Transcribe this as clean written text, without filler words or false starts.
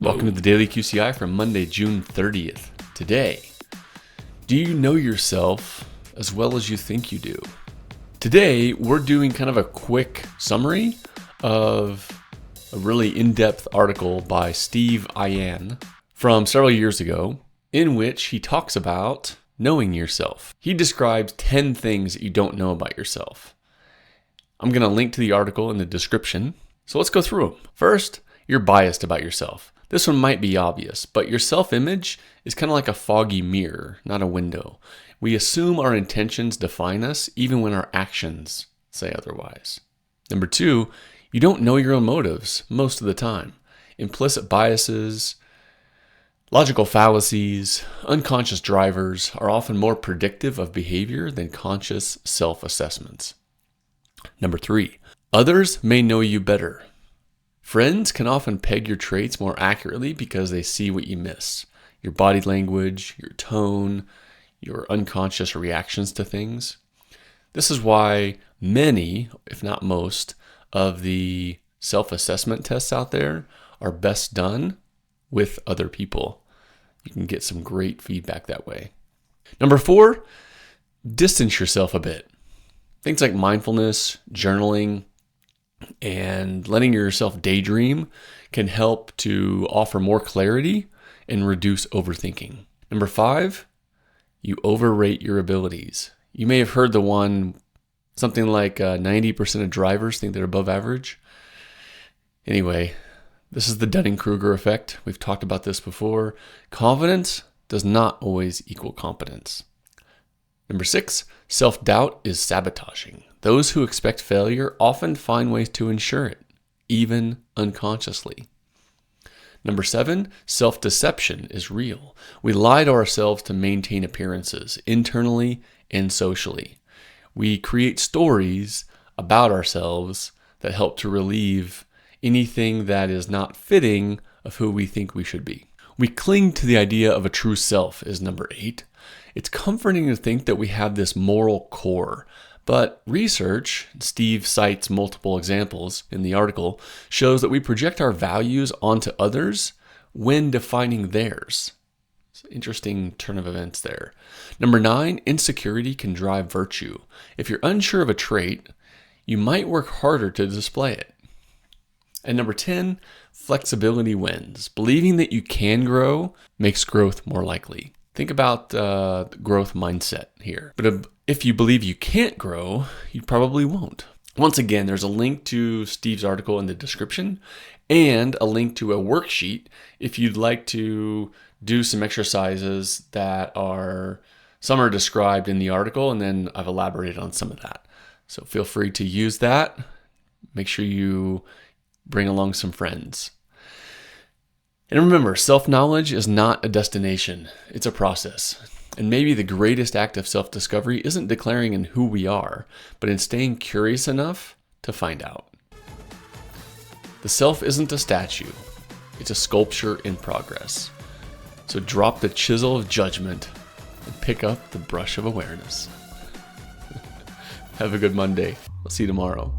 Welcome to the Daily QCI for Monday, June 30th. Today, do you know yourself as well as you think you do? Today, we're doing kind of a quick summary of a really in-depth article by Steve Ayan from several years ago, in which he talks about knowing yourself. He describes 10 things that you don't know about yourself. I'm going to link to the article in the description, so let's go through them. First, you're biased about yourself. This one might be obvious, but your self-image is kind of like a foggy mirror, not a window. We assume our intentions define us, even when our actions say otherwise. Number 2, you don't know your own motives most of the time. Implicit biases, logical fallacies, unconscious drivers are often more predictive of behavior than conscious self-assessments. Number 3, others may know you better. Friends can often peg your traits more accurately because they see what you miss. Your body language, your tone, your unconscious reactions to things. This is why many, if not most, of the self-assessment tests out there are best done with other people. You can get some great feedback that way. Number 4, distance yourself a bit. Things like mindfulness, journaling, and letting yourself daydream can help to offer more clarity and reduce overthinking. Number 5, you overrate your abilities. You may have heard the one, something like 90% of drivers think they're above average. Anyway, this is the Dunning-Kruger effect. We've talked about this before. Confidence does not always equal competence. Number 6, self-doubt is sabotaging. Those who expect failure often find ways to ensure it, even unconsciously. Number 7, self-deception is real. We lie to ourselves to maintain appearances, internally and socially. We create stories about ourselves that help to relieve anything that is not fitting of who we think we should be. We cling to the idea of a true self is number 8. It's comforting to think that we have this moral core. But research, Steve cites multiple examples in the article, shows that we project our values onto others when defining theirs. It's an interesting turn of events there. Number 9, insecurity can drive virtue. If you're unsure of a trait, you might work harder to display it. And number 10, flexibility wins. Believing that you can grow makes growth more likely. Think about the growth mindset here. But if you believe you can't grow, you probably won't. Once again, there's a link to Steve's article in the description and a link to a worksheet if you'd like to do some exercises that some are described in the article, and then I've elaborated on some of that. So feel free to use that. Make sure you bring along some friends. And remember, self-knowledge is not a destination, it's a process. And maybe the greatest act of self-discovery isn't declaring in who we are, but in staying curious enough to find out. The self isn't a statue, it's a sculpture in progress. So drop the chisel of judgment and pick up the brush of awareness. Have a good Monday. I'll see you tomorrow.